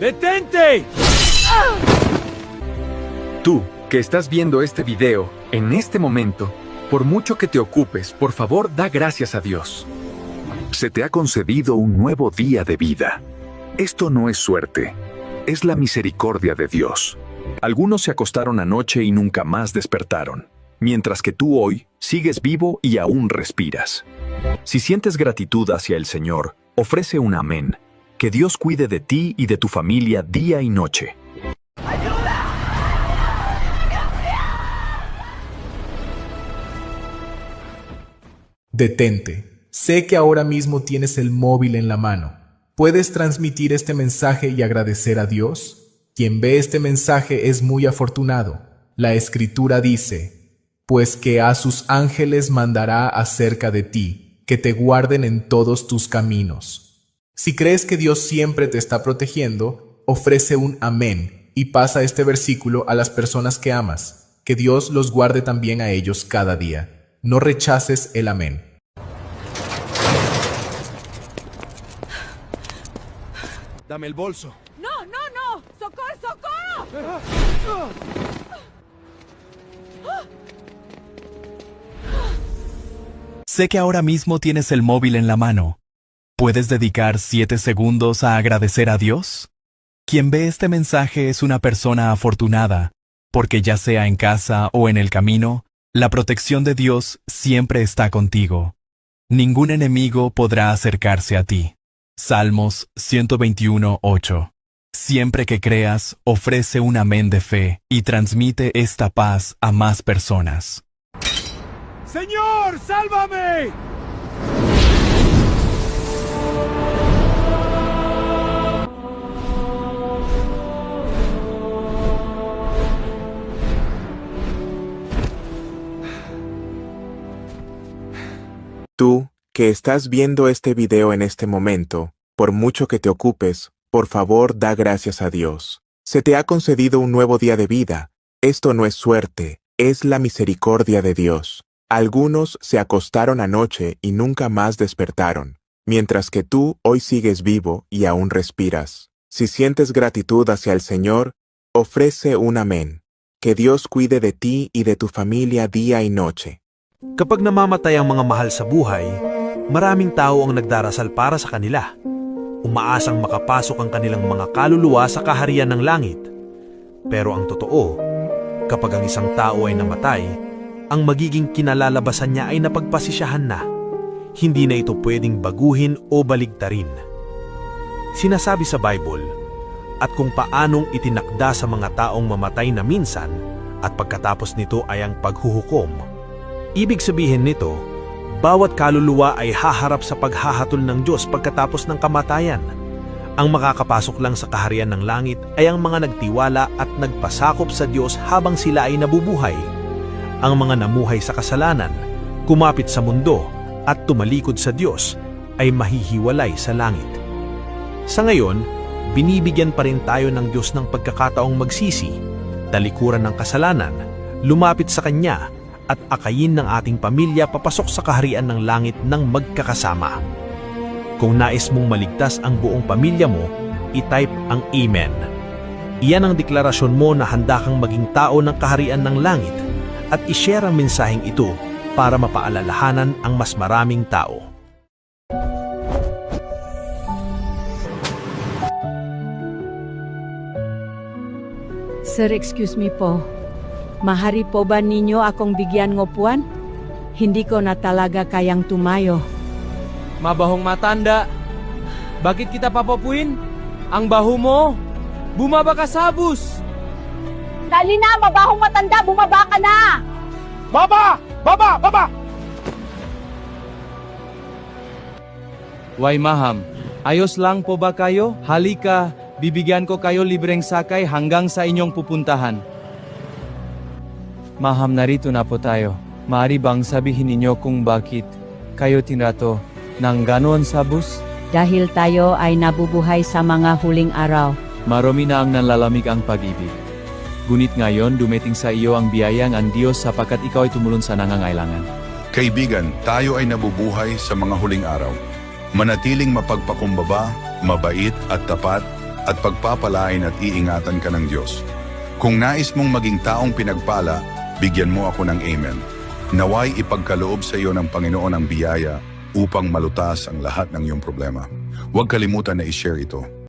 ¡Detente! Tú, que estás viendo este video, en este momento, por mucho que te ocupes, por favor, da gracias a Dios. Se te ha concedido un nuevo día de vida. Esto no es suerte, es la misericordia de Dios. Algunos se acostaron anoche y nunca más despertaron, mientras que tú hoy sigues vivo y aún respiras. Si sientes gratitud hacia el Señor, ofrece un amén. Que Dios cuide de ti y de tu familia día y noche. Detente. Sé que ahora mismo tienes el móvil en la mano. ¿Puedes transmitir este mensaje y agradecer a Dios? Quien ve este mensaje es muy afortunado. La Escritura dice, pues que a sus ángeles mandará acerca de ti, que te guarden en todos tus caminos. Si crees que Dios siempre te está protegiendo, ofrece un amén y pasa este versículo a las personas que amas. Que Dios los guarde también a ellos cada día. No rechaces el amén. Dame el bolso. ¡No, no, no! ¡Socorro, socorro! Sé que ahora mismo tienes el móvil en la mano. ¿Puedes dedicar 7 segundos a agradecer a Dios? Quien ve este mensaje es una persona afortunada, porque ya sea en casa o en el camino, la protección de Dios siempre está contigo. Ningún enemigo podrá acercarse a ti. Salmos 121:8. Siempre que creas, ofrece un amén de fe y transmite esta paz a más personas. ¡Señor, sálvame! Tú, que estás viendo este video en este momento, por mucho que te ocupes, por favor da gracias a Dios. Se te ha concedido un nuevo día de vida. Esto no es suerte, es la misericordia de Dios. Algunos se acostaron anoche y nunca más despertaron, mientras que tú hoy sigues vivo y aún respiras. Si sientes gratitud hacia el Señor, ofrece un amén. Que Dios cuide de ti y de tu familia día y noche. Kapag namamatay ang mga mahal sa buhay, maraming tao ang nagdarasal para sa kanila. Umaasang makapasok ang kanilang mga kaluluwa sa kaharian ng langit. Pero ang totoo, kapag ang isang tao ay namatay, ang magiging kinalalabasan niya ay napagpasisyahan na. Hindi na ito pwedeng baguhin o baligtarin. Sinasabi sa Bible, at kung paanong itinakda sa mga taong mamatay na minsan, at pagkatapos nito ay ang paghuhukom. Ibig sabihin nito, bawat kaluluwa ay haharap sa paghahatol ng Diyos pagkatapos ng kamatayan. Ang makakapasok lang sa kaharian ng langit ay ang mga nagtiwala at nagpasakop sa Diyos habang sila ay nabubuhay. Ang mga namuhay sa kasalanan, kumapit sa mundo, at tumalikod sa Diyos ay mahihiwalay sa langit. Sa ngayon, binibigyan pa rin tayo ng Diyos ng pagkakataong magsisi, talikuran ng kasalanan, lumapit sa Kanya, at akayin ng ating pamilya papasok sa kaharian ng langit ng magkakasama. Kung nais mong maligtas ang buong pamilya mo, i-type ang Amen. Iyan ang deklarasyon mo na handa kang maging tao ng kaharian ng langit at i-share ang mensaheng ito para mapaalalahanan ang mas maraming tao. Sir, excuse me po. Mahari po ba ninyo akong bigyan ng upuan? Hindi ko na talaga kayang tumayo. Mabahong matanda. Bakit kita papapuin? Ang baho mo. Bumaba ka sa bus. Dali na, mabahong matanda, bumaba ka na! Baba! Baba! Baba! Why, maham? Ayos lang po ba kayo? Halika, bibigyan ko kayo libreng sakay hanggang sa inyong pupuntahan. Maham, narito na po tayo. Maaari bang sabihin ninyo kung bakit kayo tinrato ng ganon sa bus? Dahil tayo ay nabubuhay sa mga huling araw. Marami na ang nanlalamig ang pag-ibig. Ngunit ngayon dumating sa iyo ang biyaya ng Diyos sapagkat ikaw ay tumulong sa nangangailangan. Kaibigan, tayo ay nabubuhay sa mga huling araw. Manatiling mapagpakumbaba, mabait at tapat, at pagpapalain at iingatan ka ng Diyos. Kung nais mong maging taong pinagpala, bigyan mo ako ng amen. Naway ipagkaloob sa iyo ng Panginoon ang biyaya upang malutas ang lahat ng iyong problema. Huwag kalimutan na i-share ito.